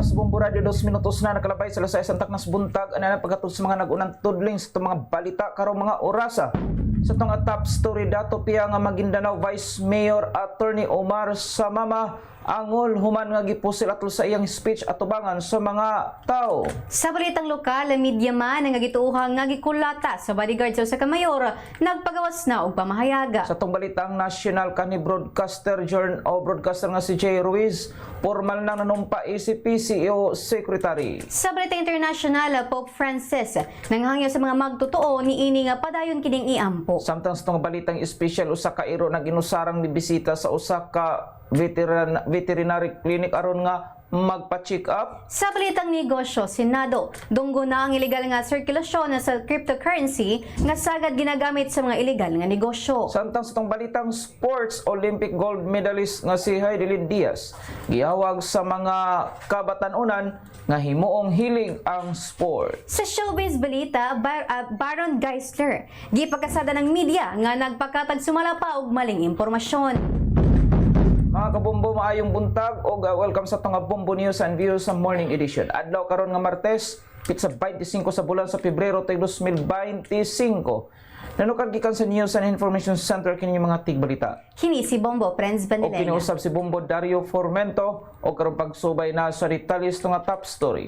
Nas Bombo Radio 2 minutos na nakalabay sa lasay santak nas buntag ana pagkatud sa mga nag-unang tudling sa itong mga balita karong mga orasa. Sa itong top story dato piya nga Maguindanao Vice Mayor Attorney Omar Samama angol human nga gipusil atol sa iyang speech atubangan sa mga tao. Sa balitang lokal, media man nga gituuhang nga gikulata sa bodyguard sa kamayor nagpagawas na og pamahayaga. Sa itong balitang national kani broadcaster broadcaster nga si Jay Ruiz formal na nanumpa ACP CEO Secretary. Sa balitang international, Pope Francis nanghangyo sa mga magtotoo ni ini nga padayon kining iampo. Samtang sa itong balitang espesyal usa ka iro na ginusarang ni bisita sa usa ka veterinary clinic aron nga magpa-check up. Sa balitang negosyo, Senado, dunggo na ang illegal nga sirkulasyon sa cryptocurrency nga sagad ginagamit sa mga illegal nga negosyo. Samtang sa itong balitang sports, Olympic gold medalist nga si Heidelin Diaz gihawag sa mga kabatanunan nga himuong hilig ang sport. Sa showbiz balita, Baron Geisler, gipagkasada ng media nga nagpakatag sumala pa og maling impormasyon. Mga kabombo, maayong buntag o welcome sa itong Bombo News and Views sa Morning Edition. Adlaw karon nga Martes, pitsa 25 sa bulan sa Pebrero 2025. Nanukad gikan sa News and Information Center kini mga tigbalita. Kini si Bombo Friends O Banilena. kinausap si Bombo Dario Formento o karon pagsubay na sa detalles nga top story.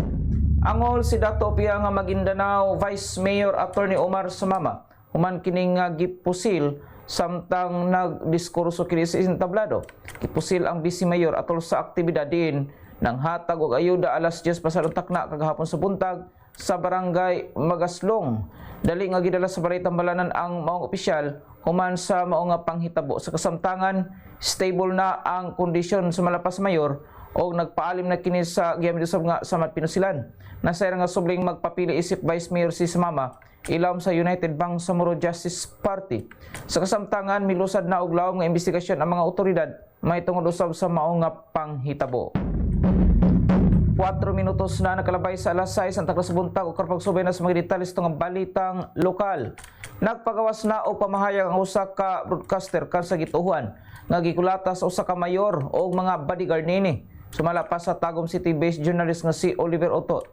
Angol si Dato Pia nga Maguindanao Vice Mayor Attorney Omar Samama human kining nga gipusil samtang nagdiskurso kini sa entablado. Gipusil ang Vice Mayor atol sa aktibidad din ng hatag og ayuda alas 10 pasado takna kagahapon sa buntag sa barangay Magaslong. Dali nga gidala sa Balay-Tambalanan ang maong opisyal human sa mao nga panghitabo sa kasamtangan stable na ang kondisyon sa malapas mayor o nagpaalim na kini sa giyamidusob nga sa Pinusilan. Nasayra nga subling magpapili isip Vice Mayor si Samama ilawom sa United Bangsamoro Justice Party. Sa kasamtangan milusad na og lawom nga investigasyon ang mga otoridad may tungod usab sa mao nga panghitabo. 4 minutos na nakalabay sa alas 6 ang taklas buntag o karpagsubay na sa mga detalye itong balitang lokal. Nagpagawas na o pamahayag ang usa ka broadcaster kan sa gituhuan nga gikulata sa usa ka mayor o mga bodyguard nini. Sumala pa sa Tagum City-based journalist nga si Oliver Otot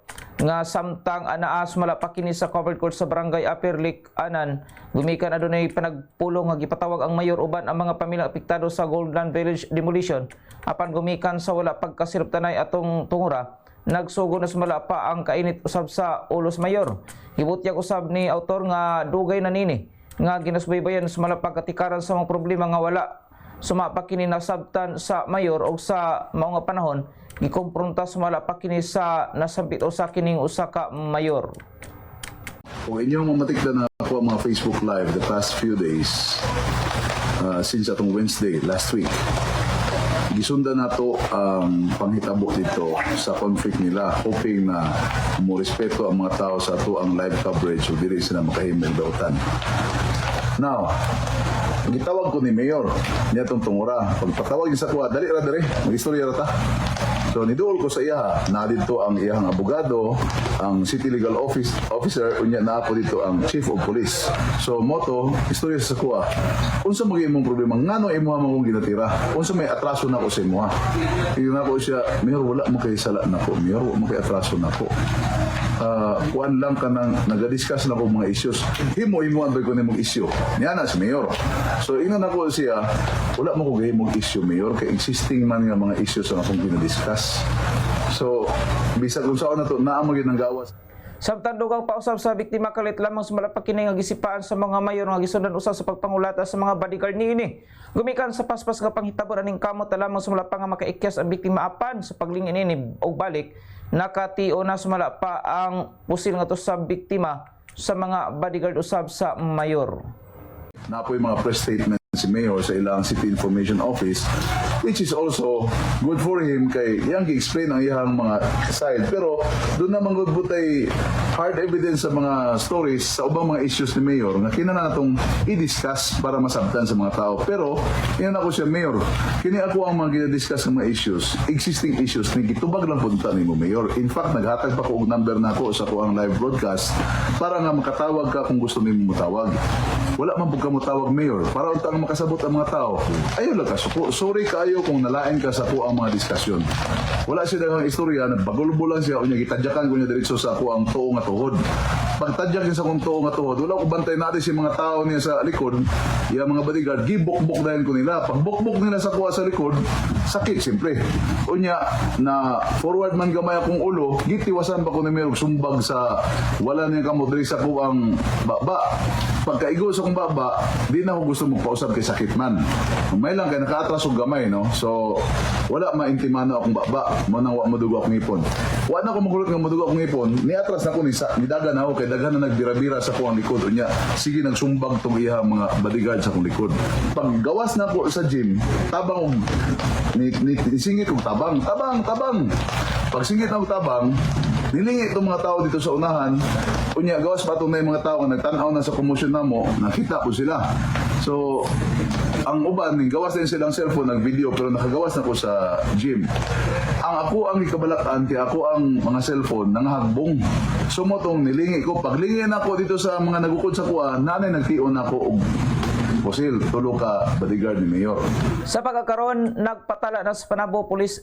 nga samtang anaa sumala pa kini sa covered court sa barangay Aperlik Anan gumikan adunay panagpulong nga gipatawag ang mayor uban ang mga pamilyang apektado sa Goldland Village demolition apan gumikan sa wala pagkasiruptanay atong tungura nagsugo na sumala pa ang kainit usab sa ulos mayor. Gibutyag usab ni autor nga dugay na nini nga ginasubaybayan sumala pagkatikaran sa mga problema nga wala sumapa kini nasabtan sa mayor o sa mao nga panahon gikompronta sumala pa kini sa nasambit o sa kining usa ka mayor. Kung inyong mamatikdan na ako ang mga Facebook Live the past few days since atong Wednesday last week, gisundan nato ang panghitabo dito sa conflict nila, hoping na mo respeto ang mga tao sa ato ang live coverage o dili sila makahimel dautan. Now, gitawag ko ni Mayor niya itong tungura. Pagpatawag niya sa kuha, dali ra dali, mag-istorya ra ta. So, niduol ko sa iya, na dito ang iyang abogado, ang city legal officer, unya na po dito ang chief of police. So, moto, istorya sa kuha. Unsa maging imong problema, ngano imuha mo kong ginatira? Unsa may atraso na ko sa imuha? Yung na ko siya, Mayor, wala mo kay sala na ko. Mayor, wala mo kay atraso na ko. Kuan lang ka nang nag-discuss na ko mga issues. Himo-himuan ba ko na mong issue? Niya na si Mayor. So, ina na ko siya, wala mo ko gay mong issue, Mayor, kay existing man nga mga issues na akong ginadiscuss. So, bisag kung saan na ito, naamag yun ang gawas. Samtang dugang pausab sa biktima kalit lamang sumala pa kini nga gisipaan sa mga mayor nga gisundan usab sa pagpangulata sa mga bodyguard niini. Gumikan sa paspas nga panghitabo aning kamot lamang sumala pa nga makaikyas ang biktima apan sa paglingin ini og balik nakatio na sumala pa ang pusil nga to sa biktima sa mga bodyguard usab sa mayor. Na po yung mga press statement si Mayor sa ilang City Information Office, which is also good for him kay iyang gi-explain ang iyang mga side. Pero doon naman good butay hard evidence sa mga stories sa ubang mga issues ni Mayor nga kinahanglan natong i-discuss para masabtan sa mga tao. Pero yan ako siya, Mayor, kini ako ang mga gina-discuss ng mga issues, existing issues ni gitubag lang punta ni mo, Mayor. In fact, naghatag pa ko og number na ako sa kuang live broadcast para nga makatawag ka kung gusto nimo mutawag. Wala man pud ka mutawag, Mayor, para untang makasabot ang mga tao. Ayaw lang ka suko. Sorry kayo maayo kung nalain ka sa kuang mga diskusyon. Wala siya daghang istorya, nagpagulbo lang siya, unya gitadyakan ko niya diretso sa kuang tuo nga tuhod. Pagtadyak niya sa kung tuo nga tuhod, wala ko bantay natin si mga tao niya sa likod, yung mga bodyguard, gibok-bok dahil ko nila. Pag bok-bok nila sa kuha sa likod, sakit siyempre. Unya, na forward man gamay akong ulo, gitiwasan pa ko ni Merog sumbag sa wala niya kamodri sa kuang baba. Pagkaigo sa kong baba, di na ako gusto magpausap kay sakit man. May lang kay nakaatras og gamay, no? So, wala maintimano akong baba. Manang wa madugo akong ipon. Wa na ako magulot nga madugo akong ipon. Niatras na ko ni dagan ako kay daghan na nagbira-bira sa kuang likod. Unya, sige nagsumbag tong iyang mga bodyguard sa akong likod. Pag gawas na ko sa gym, tabang og singit og tabang. Pag singit na og tabang, nilingi itong mga tao dito sa unahan. Unya, gawas pa itong na yung mga tao na nagtanaw na sa commotion na mo, nakita ko sila. So, ang uban, gawas din silang cellphone, nag-video, pero nakagawas na ko sa gym. Ang ikabalatan, kaya ako ang mga cellphone, nangahagbong. So, mo itong nilingi ko. Paglingin ako dito sa mga nagukod sa kuha, nanay nagtion ako og Posil, tulo ka bodyguard ni Mayor. Sa pagkakaroon, nagpatala na sa Panabo Police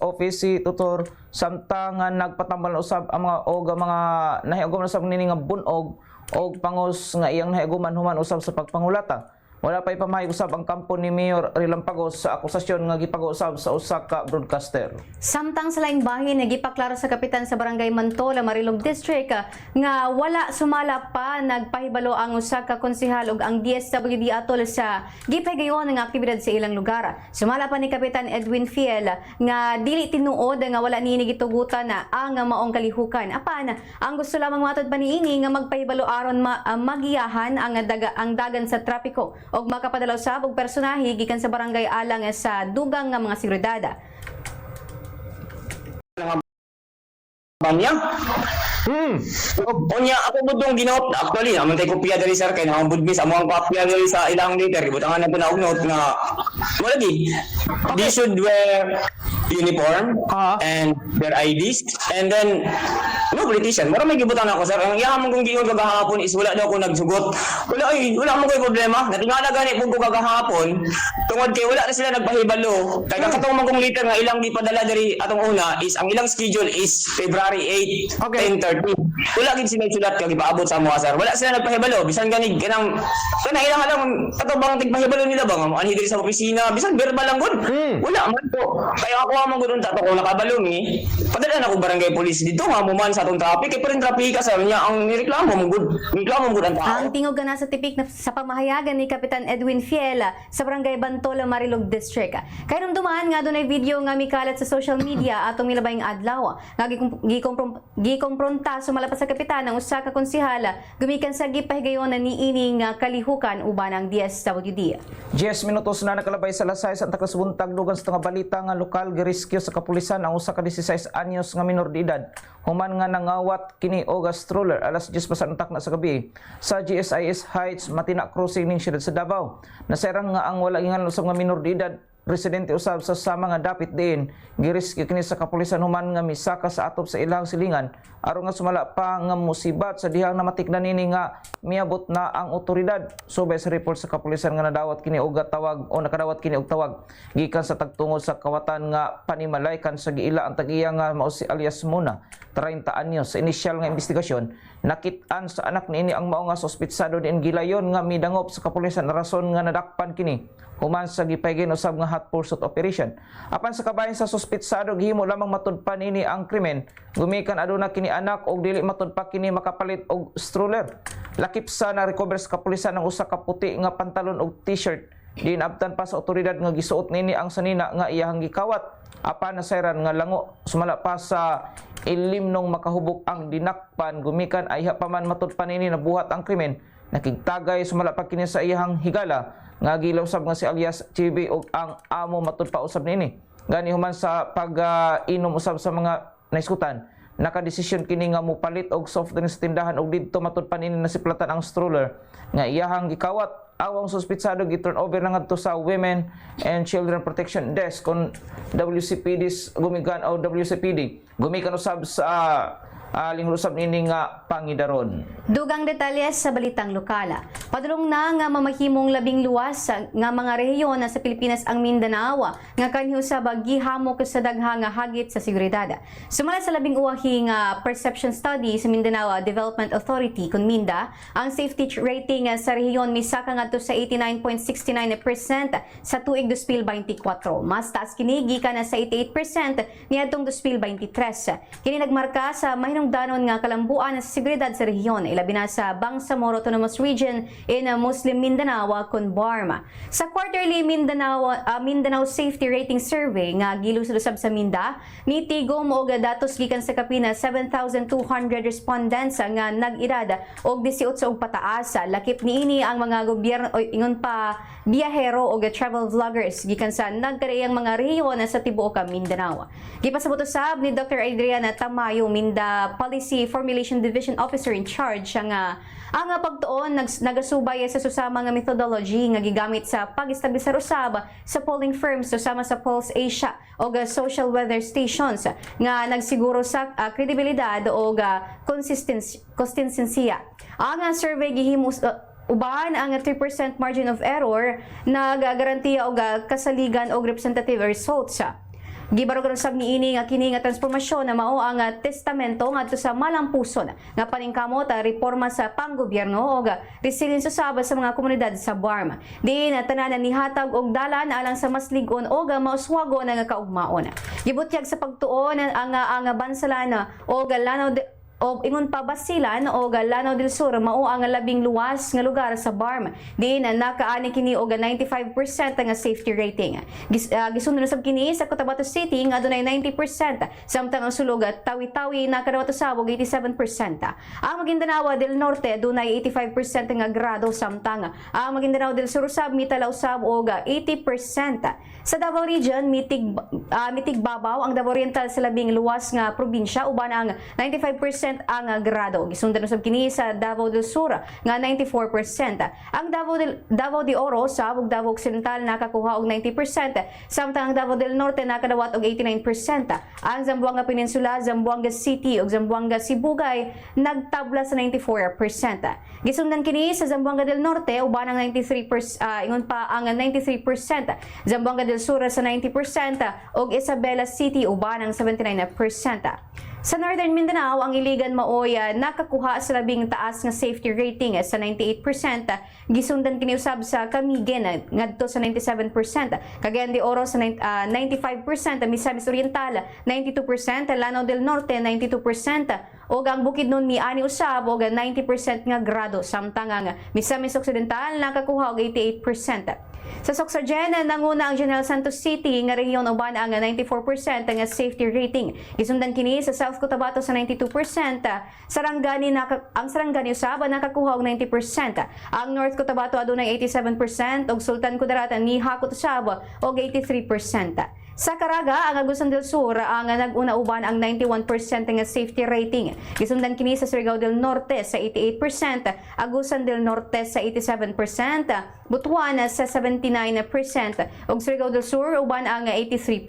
Office si Tutor samtang nagpatambal na usab ang mga nahiagom na usab nini nga bunog o pangos nga iyang nahiagoman human usab sa pagpangulata. Wala pa ipamahayag usab ang kampo ni Mayor Rilampagos sa akusasyon nga gipag-usab sa usa ka broadcaster. Samtang sa laing bahin nagipaklaro sa kapitan sa Barangay Mantola, Marilog District nga wala sumala pa nagpahibalo ang usa ka konsehal ug ang DSWD atol sa gipahigayon nga aktibidad sa ilang lugar. Sumala pa ni Kapitan Edwin Fiel nga dili tinuod nga wala niini gitugutan na ang maong kalihukan. Apan ang gusto lamang matod pa niini nga magpahibalo aron magiyahan ang dagan sa trapiko og makapadalaw sab og personahe gikan sa barangay alang sa dugang nga mga seguridad. Banya? Onya ako budong ginaot actually naman tay kopya diri sir kay nang budmis amo ang kopya diri sa ilang liter gibutangan na po na og note nga wala di. They should wear uniform and their IDs and then no politician. Mura may gibutan ako sir. Ang iyahan mong kung giyon kagahapon is wala daw ako nagsugot. Wala mo ko'y problema. Natingala gani po ko kagahapon tungod kay wala na sila nagpahibalo. Kaya katong man kong liter nga ilang di padala diri atong una is ang ilang schedule is February 8, 10:30. Wala gid sila sulat kag ipaabot sa mga sir. Wala sila nagpahibalo. Bisan ganig kanang ilang lang ato bang tigpahibalo nila ba nga anhi diri sa opisina bisan verbal lang gud. Wala man po. Kaya ako man gud unta ko nakabalong padala na ko barangay police dito nga mo man sa atong traffic kay pa rin traffic sa niya ang nireklamo mo gud ang tao. Ang tingog na sa tipik na sa pamahayagan ni Kapitan Edwin Fiela sa Barangay Bantola, Marilog District. Kay dumduman nga dunay video nga mikalat sa social media atong milabayng adlaw nga gikompronta sumala pa sa kapitan ang usa ka konsehala gumikan sa gipahigayon na niining kalihukan uban ang DSWD. 10 minutos na nakalabay sa Lasay sa Antas buntag dugang sa nga balita nga lokal girescue sa kapulisan ang usa ka 16 anyos nga minor de edad human nga nangawat kini og stroller alas 10 pa sa untak na sa gabi sa GSIS Heights Matina Crossing ning siyudad sa Davao. Nasirang nga ang wala ingan usab nga minor de edad residente usab sa sama nga dapit diin girescue kini sa kapulisan human nga misaka sa atop sa ilang silingan aron nga sumala pa nga musibat sa dihang namatikdan nini nga miabot na ang otoridad. Subay sa report sa kapulisan nga nadawat kini og tawag o nakadawat kini og tawag gikan sa tagtungod sa kawatan nga panimalay kan sa giila ang tag-iya nga mao si alias Muna 30 anyos. Sa inisyal nga investigasyon nakit-an sa anak niini ang mao nga suspitsado diin gilayon nga midangop sa kapulisan na rason nga nadakpan kini human sa gipaygen usab nga hot pursuit operation. Apan sa kabahin sa suspitsado gihimo lamang matudpan ini ang krimen gumikan aduna kini anak og dili matudpa kini makapalit og stroller. Lakip sa na recover sa kapulisan ang usa ka puti nga pantalon og t-shirt. Dinabtan pa sa otoridad nga gisuot nini ang sanina nga iyahang gikawat. Apan nasayran nga lango sumala pa sa ilimnong makahubog ang dinakpan gumikan ay pa man matudpan nini nabuhat ang krimen. Nakigtagay sumala pa kini sa iyahang higala nga gilaw usab nga si alias Chibi og ang amo matud pa usab nini. Gani human sa pag-inom usab sa mga naiskutan, nakadesisyon kini nga mupalit og soft drinks sa tindahan og didto matud pa nini nasiplatan ang stroller nga iyahang gikawat. Awang suspitsado gi-turn over na ngadto sa Women and Children Protection Desk kon WCPD gumikan o WCPD. Gumikan usab sa linglusab nini nga pangidaron. Dugang detalye sa balitang lokala. Padulong na nga mamahimong labing luwas nga mga rehiyon sa Pilipinas ang Mindanao nga kanhi usab gihamok sa dagha nga hagit sa seguridad. Sumala sa labing uwahi nga perception study sa Mindanao Development Authority kun Minda, ang safety rating sa rehiyon misaka ngadto sa 89.69% sa tuig 2024. Mas taas kini gikan sa 88% niadtong 2023. Kini nagmarka sa mahinungdanon nga kalambuan sa seguridad sa rehiyon, ilabi na sa Bangsamoro Autonomous Region in Muslim Mindanao kun Barma. Sa quarterly Mindanao Safety Rating Survey nga gilusad-usab sa Minda, nitigom og datos gikan sa kapina 7,200 respondents nga nag-edad og 18 og pataas. Lakip niini ang mga gobyerno o ingon pa biyahero og travel vloggers gikan sa nagkaraiyang mga rehiyon sa tibuok Mindanao. Gipasabot usab ni Dr. Adriana Tamayo, Minda Policy Formulation Division Officer in Charge nga ang pagtuon nagasubay sa susama nga methodology nga gigamit sa pag-establish usab sa polling firms susama sa Pulse Asia o social weather stations nga nagsiguro sa kredibilidad o konsistensiya. Ang survey gihimo uban ang 3% margin of error nagagarantiya og kasaligan og representative results. Gibarog usab niini nga kini nga transformasyon na mao ang testamento ngadto sa malampuson nga paningkamot reforma sa panggobyerno og resilience usab sa mga komunidad sa Barma. Diin tanan nihatag og dalan alang sa mas lig-on og mauswagon nga kaugmaon. Gibutyag sa pagtuon ang bansalan og Lanao o ingon pa Basilan o Lanao del Sur mao ang labing luwas nga lugar sa Barma. Diin nakaani kini og 95% nga safety rating. Gisunod sab kini sa Cotabato City nga adunay 90%, samtang ang sulog Tawi-Tawi nakadawato sabog 87%. Ang Maguindanao del Norte adunay 85% nga grado, samtang ang Maguindanao del Sur usab mitalaw usab og 80%. Sa Davao Region mitig babaw ang Davao Oriental sa labing luwas nga probinsya uban ang 95% ang grado. Gisundan usab kini sa Davao del Sur nga 94%. Ang Davao de Oro sa Davao Occidental nakakuha og 90%, samtang ang Davao del Norte nakadawat og 89%. Ang Zamboanga Peninsula, Zamboanga City ug Zamboanga Sibugay nagtabla sa 94%. Gisundan kini sa Zamboanga del Norte uban ang 93%, ingon pa ang 93%. Zamboanga del Sur sa 90% ug Isabela City uban ang 79%. Sa Northern Mindanao, ang Iligan maoy nakakuha sa labing taas nga safety rating sa 98%. Gisundan kini usab sa Camiguin ngadto sa 97%. Cagayan de Oro sa 95%, Misamis Oriental 92%, Lanao del Norte 92%, ug ang Bukidnon miani usab og 90% nga grado, samtang ang Misamis Occidental nakakuha og 88%. Sa Soksogen, nanguna ang General Santos City nga rehiyon uban ang 94% nga safety rating. Gisundan kini sa South Cotabato sa 92%. Ang Sarangani usab nakakuha og 90%. Ang North Cotabato adunay 87% ug Sultan Kudarat ni hakot usab og 83%. Sa Caraga, ang Agusan del Sur ang naguna uban ang 91% nga safety rating. Gisundan kini sa Surigao del Norte sa 88%, Agusan del Norte sa 87%, Butuan sa 79% ug Surigao del Sur uban ang 83%.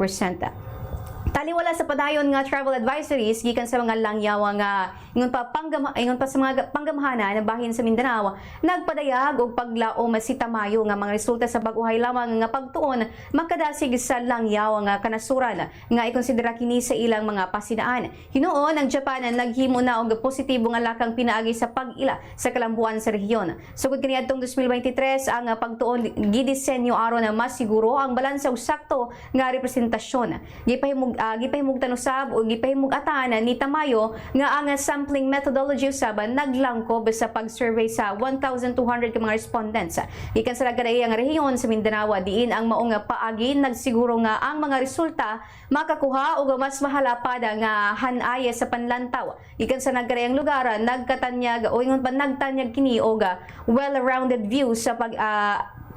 Taliwala sa padayon nga travel advisories gikan sa mga langyaw nga ingon pa sa mga panggamhanan na bahin sa Mindanao, nagpadayag og paglaom si Tamayo nga mga resulta sa bag-uhay lamang nga pagtuon makadasig sa langyaw nga kanasuran nga ikonsidera kini sa ilang mga pasinaan. Hinuon ang Japan naghimo na og positibo nga lakang pinaagi sa pag-ila sa kalambuan sa rehiyon. Sugod kaniadtong 2023 ang pagtuon gidisenyo aron na mas siguro ang balansa ug sakto nga representasyon. Gipahimugtan usab o gipahimugatan ni Tamayo nga ang sampling methodology usab naglangkob sa pag-survey sa 1,200 ka mga respondents. Gikan sa nagkadaiyang rehiyon sa Mindanao, diin ang maong paagi nagsiguro nga ang mga resulta makakuha og mas mahalapad nga hanay sa panlantaw. Gikan sa nagkadaiyang lugar nagkatanyag o ingon pa nagtanyag kini og well-rounded view sa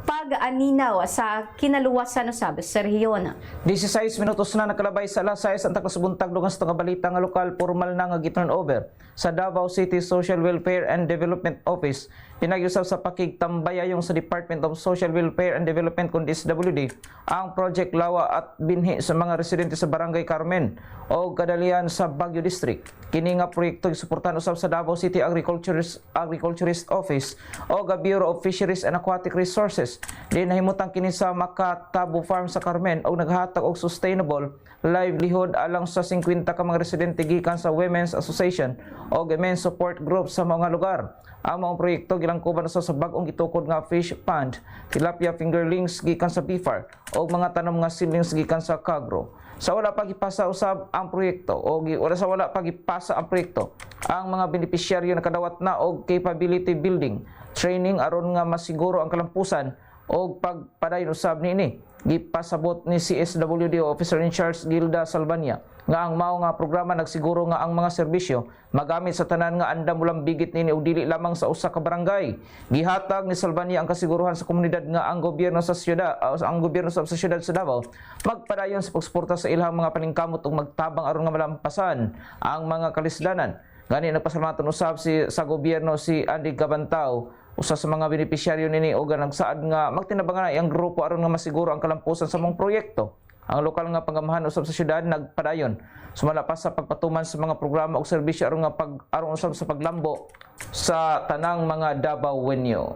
pag-aninaw sa kinaluwasan usab sa rehiyon. 16 minutos na nakalabay sa alas 6 ang taklas buntag lugas nga balita nga lokal formal na nga giturn over sa Davao City Social Welfare and Development Office. Pinagyusab sa pakigtambayayong sa Department of Social Welfare and Development kun DSWD ang Project Lawa at binhi sa mga residente sa Barangay Carmen o Kadalian sa Baguio District. Kini nga proyekto gisuportahan usab sa Davao City Agriculturist Office o Bureau of Fisheries and Aquatic Resources. Di nahimutang kini sa Makatabo Farm sa Carmen o naghatag og sustainable livelihood alang sa 50 ka mga residente gikan sa Women's Association o Men's Support Group sa mga lugar. Ang mga proyekto gilangkuban sa bag-ong gitukod nga fish pond, tilapia fingerlings gikan sa BIFAR o mga tanom nga seedlings gikan sa Cagro. Sa wala pagipasa usab ang proyekto o sa wala pagipasa ang proyekto, ang mga benepisyaryo nakadawat na og capability building, training aron nga masiguro ang kalampusan o pagpadayon usab niini. Gipasabot ni CSWD Officer in Charge Gilda Salvania nga ang mao nga programa nagsiguro nga ang mga serbisyo magamit sa tanan nga andam ulang bigit nini o dili lamang sa usa ka barangay. Gihatag ni Salvania ang kasiguruhan sa komunidad nga ang gobyerno sa siyudad sa siyudad sa Davao magpadayon sa pagsuporta sa ilang mga paningkamot ug magtabang aron nga malampasan ang mga kalisdanan. Gani nagpasalamatan usab sa gobyerno si Andy Gabantao usa sa mga benepisyaryo nini o nagsaad nga magtinabangan na ang grupo aron nga masiguro ang kalampusan sa mong proyekto. Ang lokal nga pangamahan usab sa syudad nagpadayon sumala pa sa pagpatuman sa mga programa o serbisyo aron usab sa paglambo sa tanang mga Davaoenyo.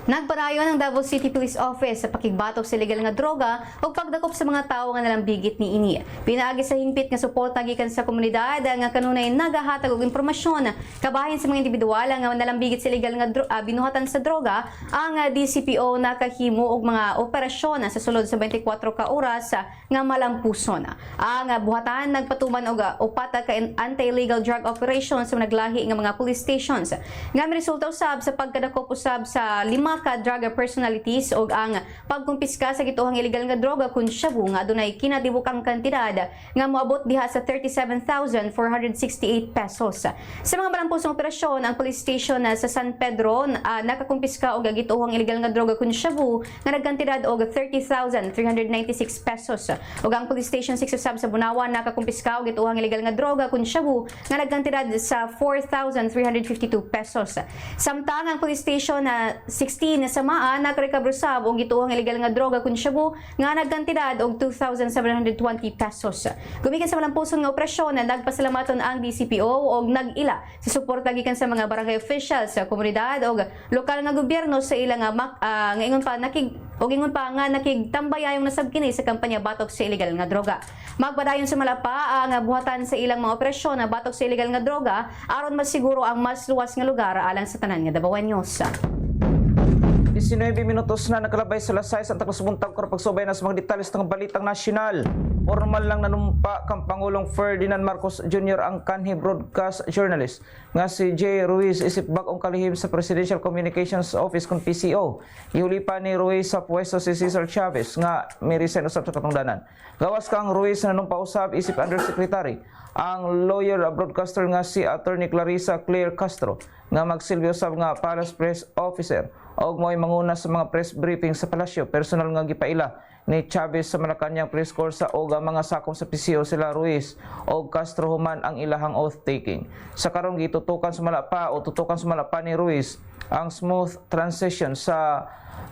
Nagpadayon ang Davao City Police Office sa pakigbatok sa ilegal nga droga o pagdakop sa mga tawo nga nalambigit ni ini. Pinaagi sa hingpit nga suporta gikan sa komunidad nga kanunay nagahatag og impormasyon kabahin sa mga individual nga nalambigit sa ilegal nga binuhatan sa droga. Ang DCPO nakahimo og mga operasyon sa sulod sa 24 ka oras nga malampuson. Ang buhatan nagpatuman og upat ka anti-illegal drug operations sa naglahi nga mga police stations. Nga resulta usab sa pagkadakop usab sa 5 ka drug personalities o ang pagkumpiska sa gituhang illegal nga droga kun shabu nga adunay kinatibukang kantidad nga moabot diha sa 37,468 pesos. Sa mga malampusong operasyon, ang police station sa San Pedro nakakumpiska og gituhang illegal nga droga kun shabu nga nagkantidad og 30,396 pesos. Ug ang police station 6 usab sa Bunawan nakakumpiska og gituhang illegal nga droga kun shabu nga nagkantidad sa 4,352 pesos. Samtang ang police station na 16 na samaan nakarecover sab og gituhang illegal nga droga kun shabu nga nagkantidad og 2,720 pesos. Gumikan sa malampuson nga operasyon nagpasalamaton ang DCPO og nag-ila sa suporta gikan sa mga barangay officials sa komunidad og lokal nga gobyerno sa ilang nga ingon pa nakigtambayayong nasab kini sa kampanya batok sa illegal nga droga. Magpadayon sa malapa ang buhatan sa ilang mga operasyon na batok sa illegal nga droga aron masiguro ang mas luwas nga lugar alang sa tanan nga Davaoenyos. 19 minutos na nakalabay sa alas 6 ang taklas buntag karon pagsubay na sa mga detalye ng balitang nasyonal. Formal lang nanumpa kang Pangulong Ferdinand Marcos Jr. ang kanhi broadcast journalist nga si J. Ruiz isip bag-ong kalihim sa Presidential Communications Office kun PCO. Ihuli pa ni Ruiz sa pwesto si Cesar Chavez nga may resign usab sa katungdanan. Gawas kang Ruiz na nanumpa usab isip Undersecretary ang lawyer broadcaster nga si Attorney Clarissa Claire Castro nga magsilbi usab nga Palace Press Officer og mo'y manguna sa mga press briefing sa palasyo. Personal nga gipaila ni Chavez sa Malacanang press corps sa oga mga sakop sa PCO sila Ruiz og Castro human ang ilahang oath taking. Sa karon gitutukan sa malapa ni Ruiz ang smooth transition sa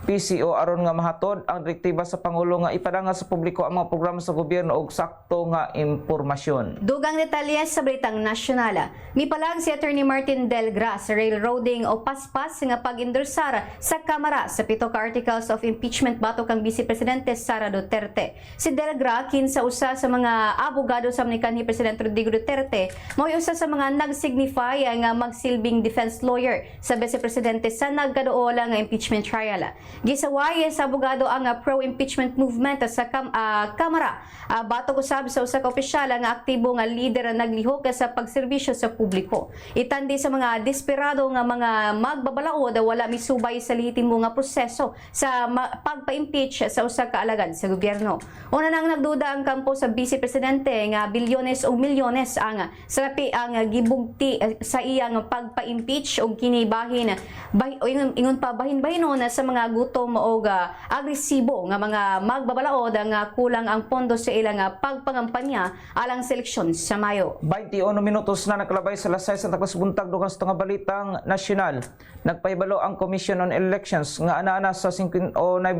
PCO aron nga mahatod ang direktiba sa Pangulo nga ipadanga sa publiko ang mga programa sa gobyerno og sakto nga impormasyon. Dugang detalye sa balitang nasyonal. Mipalag si Attorney Martin Delgra sa railroading o paspas nga pag-endorsar sa Kamara sa 7 ka articles of impeachment batok kang Vice Presidente Sara Duterte. Si Delgra kinsa usa sa mga abogado sa ni kanhi Presidente Rodrigo Duterte mao usa sa mga nag-signify nga magsilbing defense lawyer sa Vice Presidente sa nagkadoola nga impeachment trial. Gisaway sa abogado ang pro-impeachment movement sa Kamara. Batok usab sa usa ka opisyal nga aktibo nga lider na naglihok sa pagserbisyo sa publiko. Itandi sa mga desperado nga mga magbabalaod wala misubay sa lehitimo nga proseso sa pagpa-impeach sa usa ka alagad sa gobyerno. Una nang nagduda ang kampo sa Vice Presidente nga bilyones o milyones ang salapi ang gibugti sa iyang pagpa-impeach og kini bahin ingon pa bahin-bahino na sa mga gutom o agresibo nga mga magbabalaod nga kulang ang pondo sa ilang pagpangampanya alang sa eleksyon sa Mayo. 21 minutos na nakalabay sa lasay sa taklas buntag dugang sa nga balitang nasyonal. Nagpahibalo ang Commission on Elections nga ana sa 95%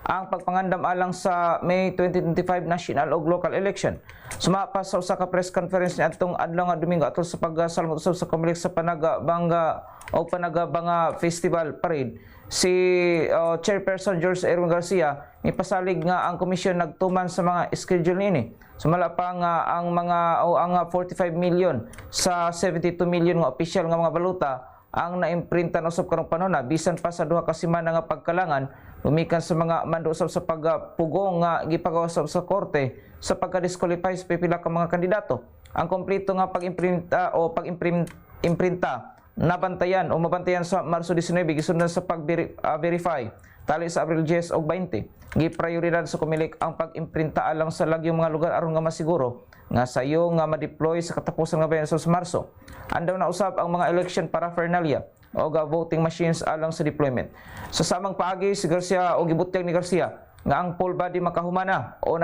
ang pagpangandam alang sa May 2025 national o local election. Sumapa sa usa ka press conference ni atong adlaw nga Domingo atol sa pagsalmot usab sa Comelec sa Panagabanga Festival Parade. Si Chairperson George Erwin Garcia ipasalig nga ang komisyon nagtuman sa mga schedule niini. Sumala pa nga ang mga ang 45 million sa 72 million nga official nga mga baluta ang naimprinta na usab karong panahon bisan pa sa duha ka semana nga pagkalangan lumikan sa mga mando usab sa pagpugong nga gipagawa sa korte sa pagka-disqualify sa pipila ka mga kandidato. Ang kompleto nga pag-imprinta nabantayan o mabantayan sa Marso 19 gisundan sa pag-verify tali sa Abril 10 o 20. Giprioridad sa Comelec ang pag-imprinta alang sa lagyong mga lugar aron nga masiguro nga sayo nga ma-deploy sa katapusan nga bayan sa Marso. Andaw na usab ang mga election paraphernalia o voting machines alang sa deployment. Sa samang paagi si Garcia o gibutyag ni Garcia nga ang poll body nakahumana o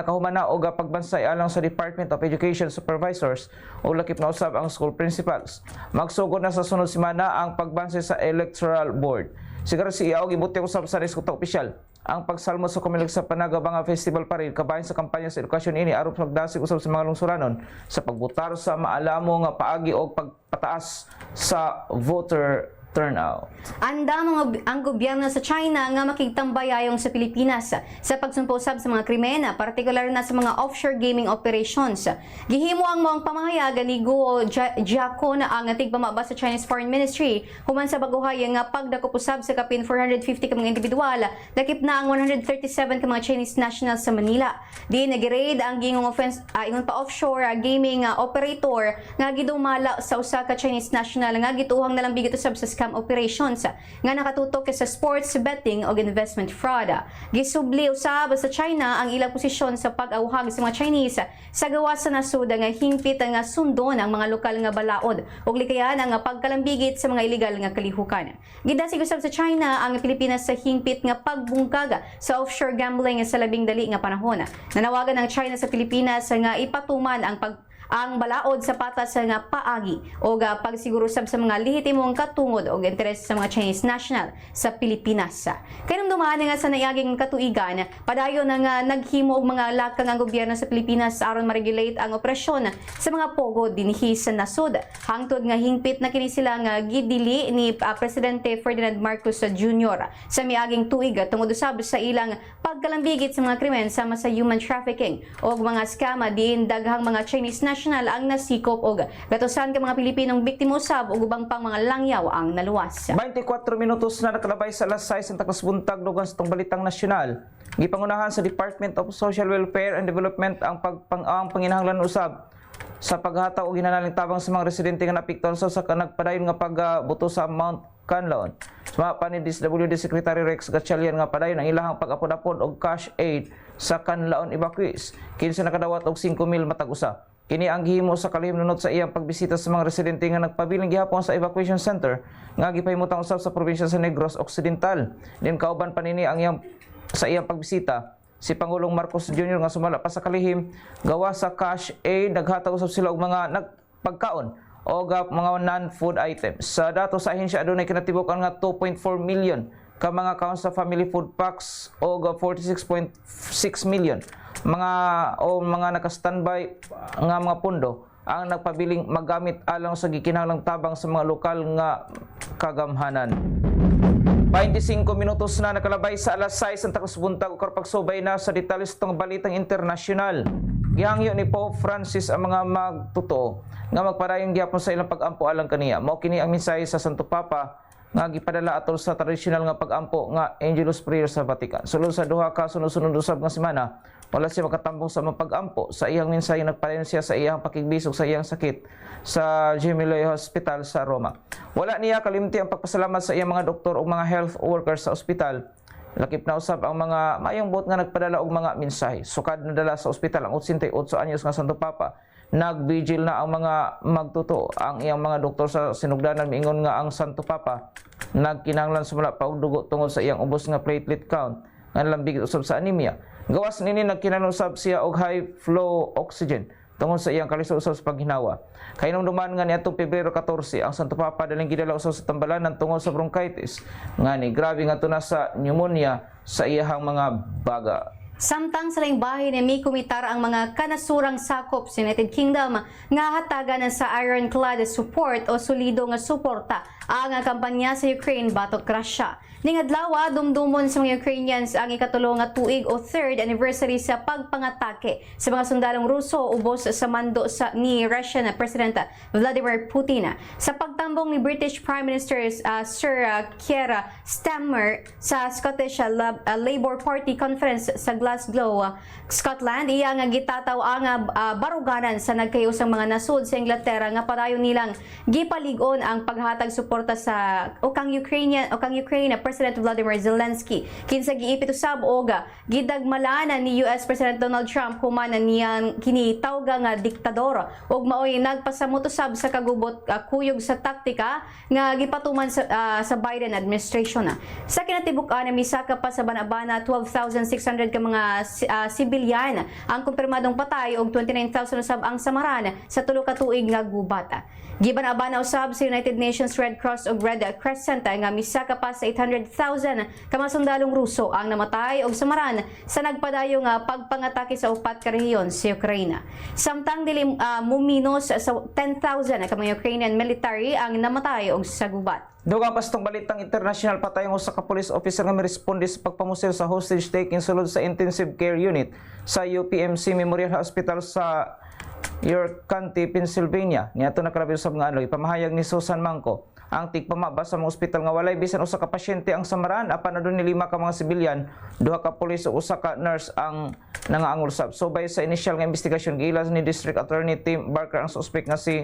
pagbansay alang sa Department of Education supervisors o lakip na usab ang school principals. Magsugod na sa sunod semana ang pagbansay sa Electoral Board. Si Garcia o gibutyag usab sa resulta opisyal ang pagsalmo sa Comelec sa Panagabanga Festival Parade kabahin sa kampanya sa edukasyon ini aron pagdasig usab sa mga lungsuranon sa pagbotar sa maalamo nga paagi o pagpataas sa voter turnout. Anda ang gobyerno sa China nga makigtambayayong sa Pilipinas sa pagsumposab sa mga krimen, partikular na sa mga offshore gaming operations. Gihimo ang mga pamahayagan ni Guo Jiakun ang tigpamaba sa Chinese Foreign Ministry human sa baguhay nga pagdakop usab sa kapin 450 ka mga individual, lakip na ang 137 ka mga Chinese nationals sa Manila. Di nagiraid ang gingong ingon pa offshore gaming operator nga gidumala sa usa ka Chinese national nga gituhang nalambig usab sa scam operations nga nakatutok sa sports betting o investment fraud. Gisubli usab sa China ang ilang posisyon sa pag-awhag sa mga Chinese sa gawas sa nasud nga hingpit nga sundon ang mga lokal nga balaod ug likayan ang pagkalambigit sa mga ilegal nga kalihukan. Gidasig usab sa China ang Pilipinas sa hingpit nga pagbungkag sa offshore gambling sa labing dali nga panahon. Nanawagan ang China sa Pilipinas nga ipatuman ang balaod sa patas nga paagi o pagsiguro sab sa mga lehitimong katungod o interes sa mga Chinese national sa Pilipinas. Kaya dumaan nga sa naiyaging katuigan, padayon nga naghimo og mga lakang ang gobyerno sa Pilipinas aron ma-regulate ang operasyon sa mga pogo dinhi sa nasud. Hangtod nga hingpit na kini sila nga gidili ni Presidente Ferdinand Marcos Jr. sa miaging tuig tungod usab sa ilang pagkalambigit sa mga krimen sama sa human trafficking o mga scam diin daghang mga Chinese national ang nasikop og gatusan ka mga Pilipinong biktima usab ug ubang pang mga langyaw ang naluwas. 24 minutos na nakalabay sa alas 6 sa taklas buntag dugang sa balitang nasyonal. Gipangunahan sa Department of Social Welfare and Development ang panginahanglan usab sa paghataw og ginanaling tabang sa mga residente nga napiktuhan sa nagpadayon nga pagbuto sa Mount Canlaon. Suma pa ni DSWD Secretary Rex Gatchalian nga padayon ang ilahang pag-apod-apod og cash aid sa Canlaon evacuees. Kinsa nakadawat og 5,000 matag usa. Kini ang gihimo sa kalihim-lunod sa iyang pagbisita sa mga residente nga nagpabiling gihapon sa evacuation center nga gipahimutang usab sa probinsya sa Negros Occidental. Din kauban pa nini ang iyang pagbisita si Pangulong Marcos Jr. nga sumala pa sa kalihim gawa sa cash aid naghatag usab sila og mga pagkaon o mga non-food items. Sa dato sa ahensya adunay kinatibukan nga 2.4 million ka mga accounts sa family food packs o 46.6 million mga naka-standby nga mga pundo ang nagpabiling magamit alang sa gikinahanglang tabang sa mga lokal nga kagamhanan. 25 minutos na nakalabay sa alas 6 ang taklas buntag o pagsubay na sa detalye sa balitang internasyonal. Gihangyo ni Pope Francis ang mga magtotoo nga magpadayon gyapon sa ilang pag-ampo alang kaniya. Mao kini ang mensahe sa Santo Papa nga gipadala atol sa tradisyonal nga pag-ampo nga Angelus Prayer sa Vatican. Sulod sa duha ka sunod-sunod usab nga semana, wala siya makatambong sa mga pag-ampo. Sa iyang mensahe nagpadayon siya sa iyang pakigbisog sa iyang sakit sa Gemelli Hospital sa Roma. Wala niya kalimti ang pagpasalamat sa iyang mga doktor o mga health workers sa ospital. Lakip na usab ang mga mayong buot nga nagpadala og mga mensahe. Sukad na dala sa ospital ang 88 anyos nga Santo Papa Nagbigil na ang mga magtuto. Ang iyang mga doktor sa sinugdanan miingon nga ang Santo Papa nagkinahanglan sumala pa og dugo tungod sa iyang ubos nga platelet count nga lambig usab sa anemia. Gawas nini nagkinahanglan usab siya og high flow oxygen tungod sa iyang kalisod usab sa paghinawa. Kay nung duman nga niadtong Pebrero 14 ang Santo Papa daling gidala usab sa tambalanan tungod sa bronchitis nga ni grabe nga tuna sa pneumonia sa iyahang mga baga. Samtang sa laing bahin ni kumitar ang mga kanasurang sakop sa United Kingdom nga hatagan sa ironclad support o solido nga suporta ang kampanya sa Ukraine batok Russia. Ning adlaw dumdumon sa mga Ukrainians ang ikatulo nga tuig o third anniversary sa pagpangatake sa mga sundalong Ruso ubos sa mando ni Russian President Vladimir Putin. Sa pagtambong ni British Prime Minister Sir Keir Starmer sa Scottish Labour Party Conference sa Glasgow, Scotland, iya nga gitataw ang baruganan sa nagkayusang mga nasud sa Inglaterra nga padayon nilang gipalig-on ang paghatag suporta sa Ukraine President Vladimir Zelensky. Kinsa giipit usab og gidagmalanan ni US President Donald Trump human niyang kinitawga nga diktador ug maoy nagpasamot usab sa kagubot kuyog sa taktika nga gipatuman sa Biden administration. Sa kinatibuk-an misaka pa sa banabana 12,600 ka mga sibilyan ang kumpirmadong patay ug 29,000 usab ang samaran sa tulo ka tuig nga gubat. Giban-abana usab sa United Nations Red Cross ug Red Crescent nga misaka pa sa 800,000 ka mga sundalong Ruso ang namatay ug samaran sa nagpadayo nga pagpangatake sa upat ka rehiyon sa Ukraina. Samtang dili muminos sa 10,000 ka mga Ukrainian military ang namatay ug sa gubat. Dugang pastong balitang international patayong usa ka police officer nga miresponde sa pagpamusil sa hostage taking sulod sa intensive care unit sa UPMC Memorial Hospital sa York County, Pennsylvania. Niadto nakalabay usab nga ipamahayag ni Susan Mangko ang tigpamaba sa mga ospital nga walay bisan usa ka pasyente ang samaran apan adun ni 5 ka mga sibilyan, 2 ka pulis ug usa ka nurse ang nangaangol usab. So bay sa initial nga investigasyon giilas ni District Attorney Tim Barker ang suspect nga si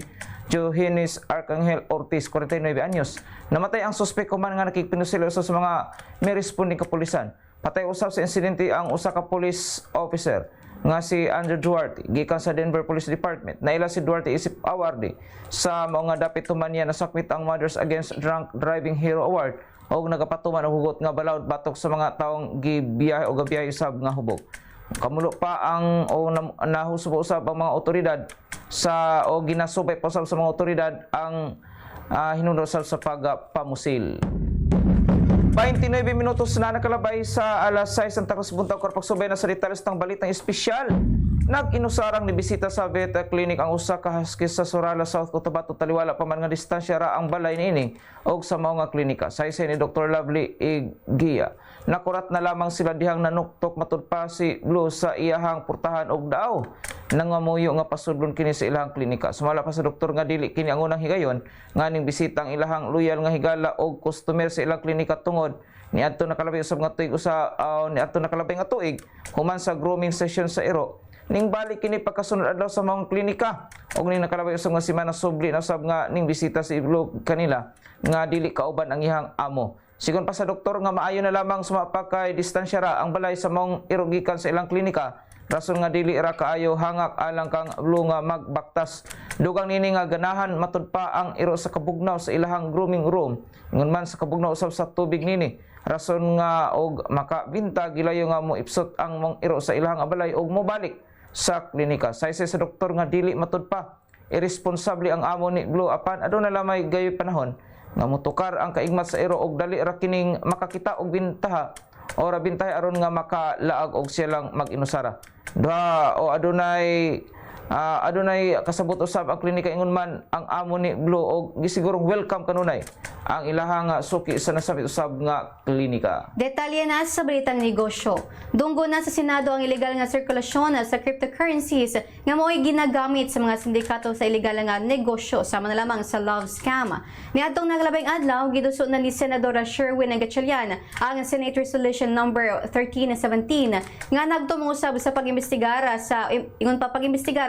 Johannes Arcangel Ortiz, 49 anyos. Namatay ang suspect human nga nakikpinusil sa mga may responding kapulisan. Patay usab sa insidente ang usa ka police officer nga si Andrew Duarte gikan sa Denver Police Department. Naila si Duarte isip award sa mga dapit tuman niya nasakwit ang Mothers Against Drunk Driving Hero Award o nagapatuman og hugot nga balawd batok sa mga taong gibiyahe o gabiyahe usab nga hubog. Kamulo pa ang nahusubo usab ang mga otoridad sa o ginasubay pa usab sa mga otoridad ang hinunod usab sa pagpamusil. 29 minutos na nakalabay sa alas 6 ang takos buntaw korpagsubay na sa details ng balitang espesyal. Nag-inusarang ni bisita sa vet clinic ang usa ka husky sa Sorala, South Cotabato. Taliwala pa man nga distansya ra ang balay niini og sa mao nga klinika. Saysay ni Dr. Lovely Igia. Nakurat na lamang sila dihang nanuktok matud pa si Blue sa iyahang purtahan og daaw nangamuyo nga pasudlon kini sa ilahang klinika. Sumala pa sa doktor nga dili kini ang unang higayon nganing bisita ang ilahang loyal nga higala og customer sa ilang klinika tungod niadto nakalabay usab nga tuig niadto nakalabay nga tuig human sa grooming session sa iro. Ning balik kini pagkasunod adlaw sa mga klinika og ning nakalabay usab nga semana subli na usab nga ning bisita si Blue kanila nga dili kauban ang ihang amo. Sigon pa sa doktor nga maayo na lamang sumapak kay distansya ra ang balay sa mong irugikan sa ilang klinika. Rason nga dili ra kaayo hangak alang kang Blue nga magbaktas. Dugang nini nga ganahan matud pa ang iro sa kabugnaw sa ilahang grooming room. Ingon man sa kabugnaw usab sa tubig nini. Rason nga og makabinta gilayo nga mo ipsot ang mong iro sa ilahang balay og mobalik sa klinika. Saysay sa doktor nga dili matud pa. Irresponsable ang amo ni Blue apan aduna lamay gayoy panahon nga mutukar ang kaigmat sa iro og dali ra kining makakita og bintaha o ra bintahe aron nga makalaag og siya lang mag-inusara. Duha o adunay kasabot usab ang klinika ingon man ang amo ni Blue og gisigurong welcome kanunay ang ilahang suki sa nasabit usab nga klinika. Detalye na sa balitang negosyo. Dunggo na sa Senado ang illegal nga sirkulasyon sa cryptocurrencies nga mo'y ginagamit sa mga sindikato sa illegal nga negosyo sama na lamang sa love scam. Niadtong naglabing adlaw giduso na ni Senadora Sherwin Gatchalian ang Senate Resolution number 1317 nga nagtumong usab sa pag-imbestigar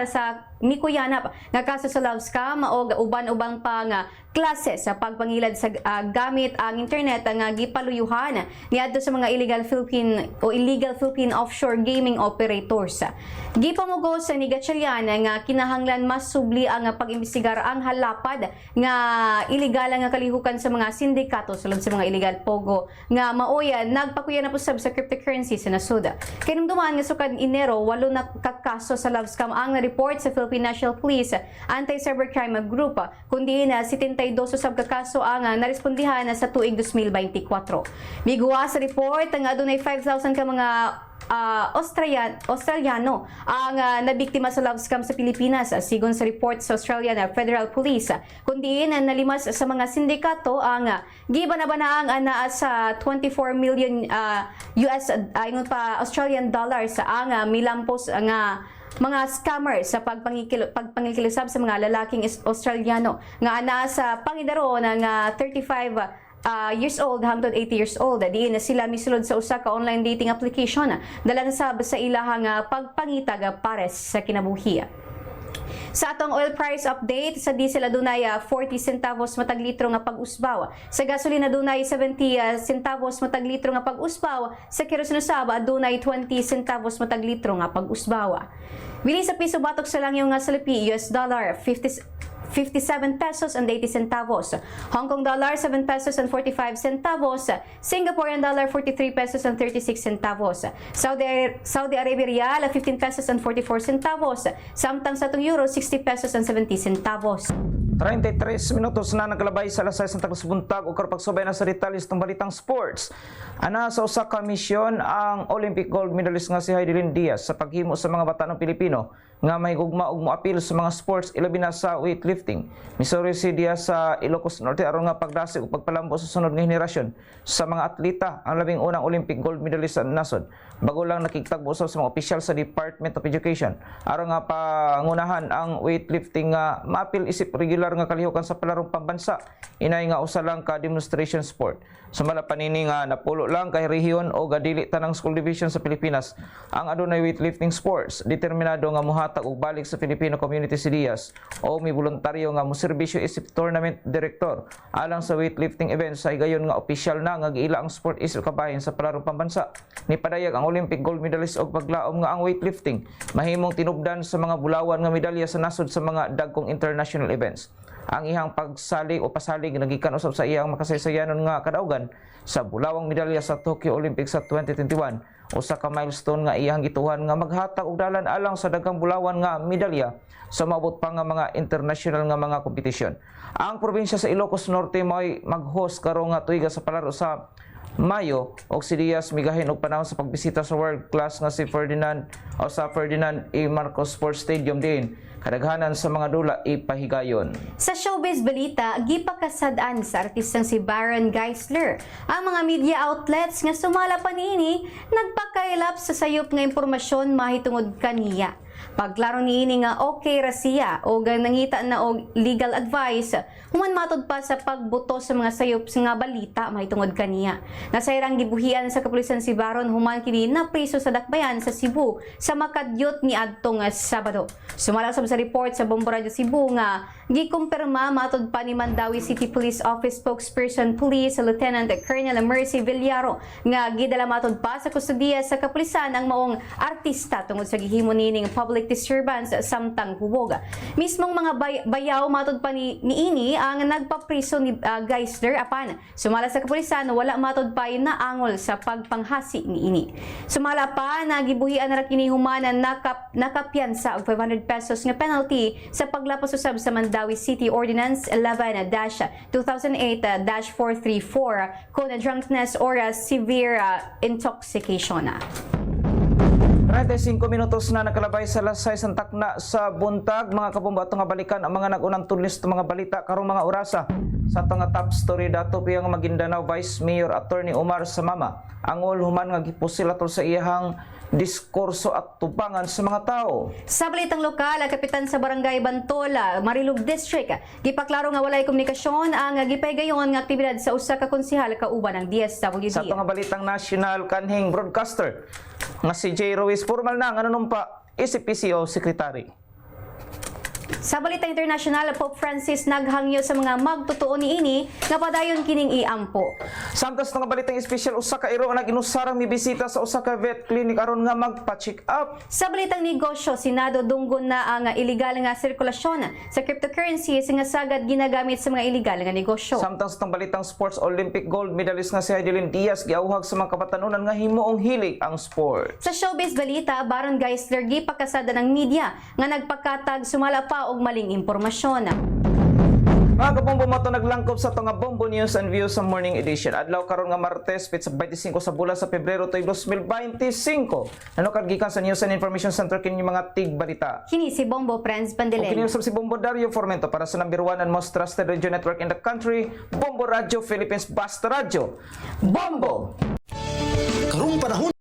sa mikuyanap nga kaso sa love scam o uban-ubang pa nga klase sa pagpangilad sa gamit ang internet nga gipaluyuhan niadto sa mga illegal Philippine offshore gaming operators. Gipamugos sa ni Gatchalian nga kinahanglan mas subli ang pag-imbestigar ang halapad nga illegal nga kalihukan sa mga sindikato sulod sa mga illegal pogo nga maoya nagpakuya na pusab sa cryptocurrency sa nasud. Kinumduman nga sukad Enero 8 na kakaso sa love scam ang na-report sa Philippine National Police Anti-Cybercrime Group kundi na 72 usab ka kaso ang narespondihan sa tuig 2024. Miguwa sa report nga adunay 5,000 ka mga Australiano ang nabiktima sa love scam sa Pilipinas sigon sa report sa Australian Federal Police kundi nalimas sa mga sindikato ang gibanabanaang naa sa 24 million ingon pa Australian dollars ang milampos nga mga scammer sa pagpangikilusab sa mga lalaking Australiano nga ana sa pangidaro ng 35 years old hangtod 80 years old. Diin na sila misulod sa usa ka online dating application dala na sab sa ilahang pagpangitag pares sa kinabuhi. Sa atong oil price update, sa diesel adunay 40 centavos matag litro nga pag-usbaw. Sa gasolina adunay 70 centavos matag litro nga pag-usbaw. Sa kerosene usab adunay 20 centavos matag litro nga pag-usbaw. Bili sa piso batok sa lang yung salapi US dollar 57 pesos and 80 centavos. Hong Kong dollar 7 pesos and 45 centavos. Singaporean dollar 43 pesos and 36 centavos. Saudi Arabia rial 15 pesos and 44 centavos. Samtang sa atong euro 60 pesos and 70 centavos. 33 minutos na naglabay sa alas 6 ng tagos buntag o karpagsubay na sa detalles ng balitang sports. Ana sa usa ka misyon ang Olympic gold medalist nga si Heidelin Diaz sa paghimo sa mga bata ng Pilipino nga may gugma og moapil sa mga sports ilabi na sa weightlifting. Missouri si Diaz sa Ilocos Norte aron nga pagdasig ug pagpalambo sa sunod nga henerasyon sa mga atleta ang labing unang Olympic gold medalist sa nasod. Bago lang nakikitagbo sa mga opisyal sa Department of Education aron nga pangunahan ang weightlifting nga maapil isip regular nga kalihukan sa palarong pambansa. Inay nga usa lang ka demonstration sport. Sumala panini nga napulo lang kay rehiyon o gadili tanang school division sa Pilipinas ang adunay weightlifting sports. Determinado nga muhatag og balik sa Filipino community si Diaz o may voluntaryo nga moserbisyo isip tournament director alang sa weightlifting events sa higayon nga opisyal na nga giila ang sport isip kabahin sa palarong pambansa. Nipadayag ang Olympic gold medalist og paglaom nga ang weightlifting mahimong tinubdan sa mga bulawan nga medalya sa nasod sa mga dagkong international events. Ang ihang pagsalig o pasalig nagikan usab sa iyang makasaysayanon nga kadaugan sa bulawang medalya sa Tokyo Olympics sa 2021 usa ka milestone nga iyang gituhan nga maghatag og dalan alang sa daghang bulawan nga medalya sa maabot pa nga mga international nga mga kompetisyon. Ang probinsya sa Ilocos Norte may mag-host karong nga tuiga sa palaro sa Mayo og si Diaz migahin og panahon sa pagbisita sa world class nga si Ferdinand A. Marcos Sports Stadium din. Kadaghanan sa mga dula ipahigayon. Sa showbiz balita, gipakasadaan sa artistang si Baron Geisler. Ang mga media outlets nga sumala pa niini nagpakailap sa sayop nga impormasyon mahitungod kaniya. Pagklaro niini nga okay ra siya o nangita na og legal advice, human matod pa sa pagbuto sa mga sayop nga balita mahitungod kaniya. Nasayrang gibuhian sa kapulisan si Baron human kini na priso sa dakbayan sa Cebu sa makadyot ni adtong Sabado. Sumala sa report sa Bombo Radio Cebu nga gikumpirma matod pa ni Mandawi City Police Office spokesperson Police Lieutenant Colonel Mercy Villaro nga gidala matod pa sa kustudiya sa kapulisan ang maong artista tungod sa gihimo nining public disturbance samtang hubog. Mismong mga bayaw matod pa niini ang nagpapriso ni Geisler apan sumala sa kapulisan wala matod pa naangol sa pagpanghasi niini. Sumala pa nagibuhian ra kini humanan nakapiyansa og 500 pesos nga penalty sa paglapos usab sa Mandawi City Ordinance 11-434 kung drunkenness or severe intoxication. 35 minutos na nakalabay sa alas 6 ang takna sa buntag. Mga kapumbato nga balikan ang mga nagunang tulis ng mga balita karong mga orasa. Sa itong top story dato piyang Maguindanao Vice Mayor Attorney Omar Samama angol human nga gipusil atol sa iyahang diskurso at tubangan sa mga tao. Sa balitang lokal, ang kapitan sa Barangay Bantola, Marilog District, gipaklaro nga walay komunikasyon ang gipahigayon nga aktibidad sa usa ka konsehal kauban ng DSWD. Sa itong balitang national kanhing broadcaster nga si J. Ruiz formal na nga nanumpa isip PCO Secretary. Sa balita internasyonal, Pope Francis naghangyo sa mga magtotoo niini nga padayon kining iampo. Samtang nga balitang espesyal, usa ka iro nga nag-inusarang mibisita sa usa ka vet clinic aron nga magpa-check up. Sa balitang negosyo, Senado dunggon na ang illegal nga sirkulasyon sa cryptocurrencies nga sagad ginagamit sa mga illegal nga negosyo. Samtang sa balitang sports, Olympic gold medalist nga si Heidelin Diaz giauhag sa mga kabatanunan nga himuong hilig ang sport. Sa showbiz balita, Barangay Sler gipakasada ng media nga nagpakatag sumala pa og maling impormasyon. Mga kabombo mo to naglangkob sa to nga Bombo News and Views sa morning edition. Adlaw karon nga Martes, pizza 25 sa bulan sa Pebrero toy 2025. Nanukad gikan sa News and Information Center kini mga tigbalita. Kini si Bombo Friends O Pandeleng. kiniusap si Bombo Dario Formento para sa number 1 and most trusted radio network in the country, Bombo Radio Philippines Basta Radio. Bombo! Karong panahon